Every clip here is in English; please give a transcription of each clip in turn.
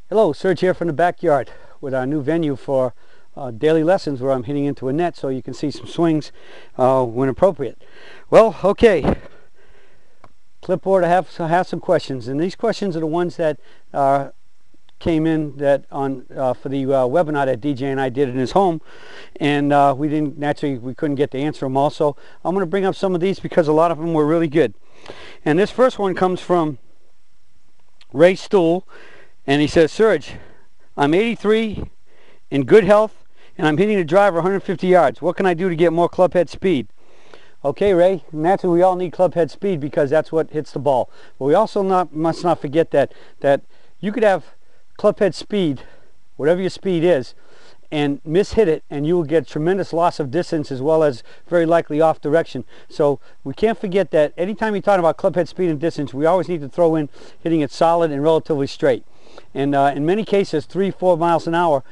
Hello, Serge here from the backyard with our new venue for daily lessons where I'm hitting into a net so you can see some swings when appropriate. Well, okay, clipboard, I have some questions, and these questions are the ones that came in that on for the webinar that DJ and I did in his home, and we couldn't get to answer them all, so I'm going to bring up some of these because a lot of them were really good. And this first one comes from Ray Stool. And he says, Serge, I'm 83, in good health, and I'm hitting the driver 150 yards. What can I do to get more clubhead speed? Okay, Ray, naturally we all need clubhead speed because that's what hits the ball. But we also must not forget that you could have clubhead speed, whatever your speed is, and mishit it, and you will get tremendous loss of distance as well as very likely off direction. So we can't forget that anytime you're talking about clubhead speed and distance, we always need to throw in hitting it solid and relatively straight. And in many cases, 3-4 miles an hour,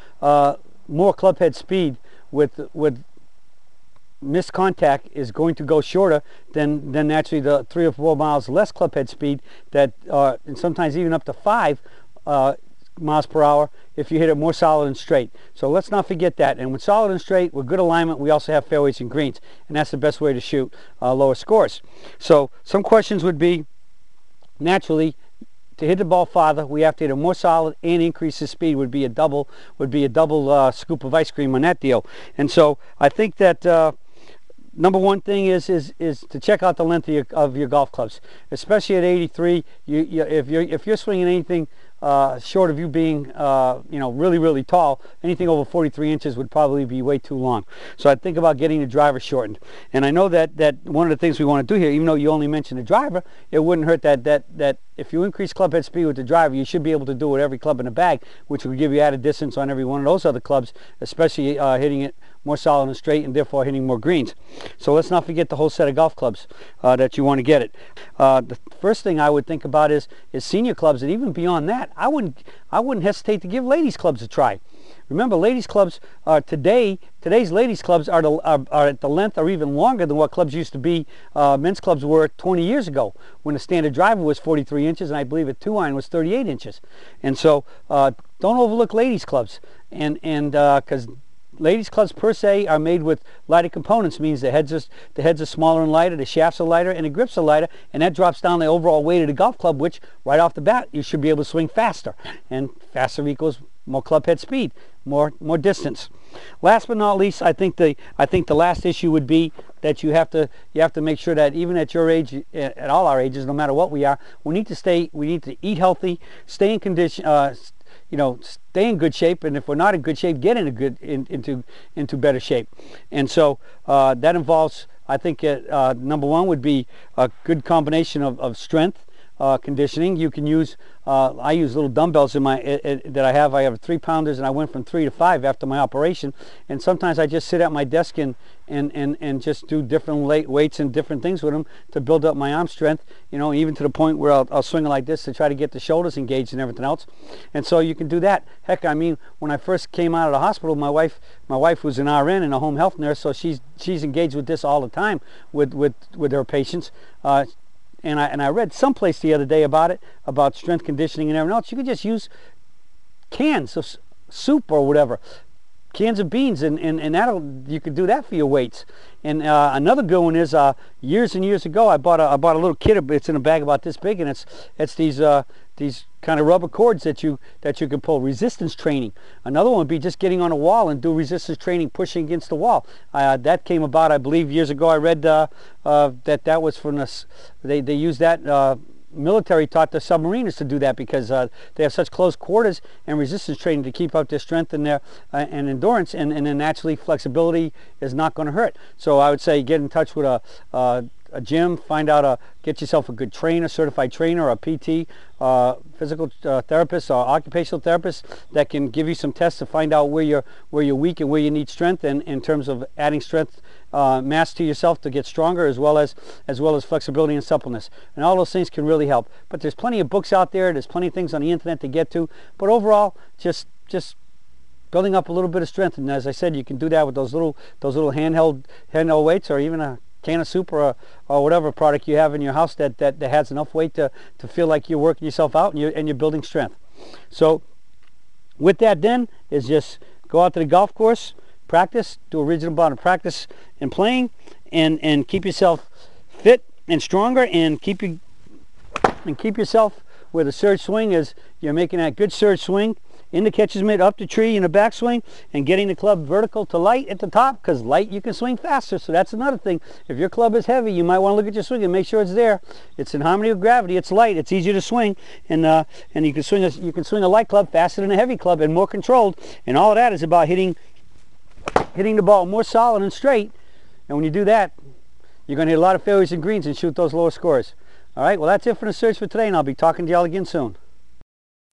more clubhead speed with missed contact is going to go shorter than actually the 3 or 4 miles less clubhead speed that, and sometimes even up to 5 miles per hour if you hit it more solid and straight. So let's not forget that. And with solid and straight, with good alignment, we also have fairways and greens, and that's the best way to shoot lower scores. So some questions would be, naturally, to hit the ball farther, we have to hit it more solid and increase the speed. Would be a double scoop of ice cream on that deal. And so I think that number one thing is to check out the length of your golf clubs, especially at 83. If you're swinging anything short of you being really tall, anything over 43 inches would probably be way too long. So I'd think about getting the driver shortened. And I know that one of the things we want to do here, even though you only mentioned the driver, it wouldn't hurt that if you increase clubhead speed with the driver, you should be able to do it with every club in the bag, which will give you added distance on every one of those other clubs, especially hitting it more solid and straight, and therefore hitting more greens. So let's not forget the whole set of golf clubs that you want to get it. The first thing I would think about is senior clubs, and even beyond that, I wouldn't hesitate to give ladies clubs a try. Remember, ladies clubs today's ladies clubs are at the length or even longer than what clubs used to be. Men's clubs were 20 years ago when the standard driver was 43 inches, and I believe a 2-iron was 38 inches. And so don't overlook ladies clubs, and because ladies clubs per se are made with lighter components, means the heads are smaller and lighter, the shafts are lighter, and the grips are lighter, and that drops down the overall weight of the golf club, which right off the bat you should be able to swing faster, and faster equals more clubhead speed, more distance. Last but not least, I think the last issue would be that you have to make sure that even at your age, at all our ages, no matter what we are, we need to eat healthy, stay in condition, stay in good shape, and if we're not in good shape, get into better shape. And so that involves, I think, number one would be a good combination of strength, conditioning. You can use, I use little dumbbells in my that I have. I have 3-pounders, and I went from 3 to 5 after my operation. And sometimes I just sit at my desk and just do different weights and different things with them to build up my arm strength. Even to the point where I'll swing it like this to try to get the shoulders engaged and everything else. And so you can do that. Heck, I mean, when I first came out of the hospital, my wife was an RN and a home health nurse, so she's engaged with this all the time with her patients. And I read someplace the other day about strength conditioning and everything else. You could just use cans of soup or whatever, cans of beans, and you could do that for your weights. And another good one is years and years ago I bought a little kit. It's in a bag about this big, and it's these kind of rubber cords that you can pull. Resistance training. Another one would be just getting on a wall and do resistance training, pushing against the wall. That came about, I believe, years ago. I read that was from they used that. Military taught the submariners to do that because they have such close quarters and resistance training to keep up their strength and their and endurance, and then naturally flexibility is not going to hurt. So I would say get in touch with a gym, get yourself a good trainer, certified trainer, or a PT, physical therapist or occupational therapist that can give you some tests to find out where you're weak and where you need strength, and in terms of adding strength mass to yourself to get stronger, as well as flexibility and suppleness. And all those things can really help. But there's plenty of books out there. There's plenty of things on the internet to get to. But overall, just building up a little bit of strength. And as I said, you can do that with those little handheld weights, or even a can of soup, or whatever product you have in your house that has enough weight to feel like you're working yourself out and you're building strength. So with that then is just go out to the golf course, practice, do a reasonable amount of practice and playing, and keep yourself fit and stronger, and keep yourself where the surge swing is. You're making that good surge swing in the catcher's mitt, up the tree, in the backswing, and getting the club vertical to light at the top, because light you can swing faster. So that's another thing. If your club is heavy, you might want to look at your swing and make sure it's there. It's in harmony with gravity. It's light. It's easier to swing, and you can swing a light club faster than a heavy club and more controlled. And all of that is about hitting the ball more solid and straight. And when you do that, you're going to hit a lot of fairways and greens and shoot those lower scores. All right. Well, that's it for the search for today, and I'll be talking to y'all again soon.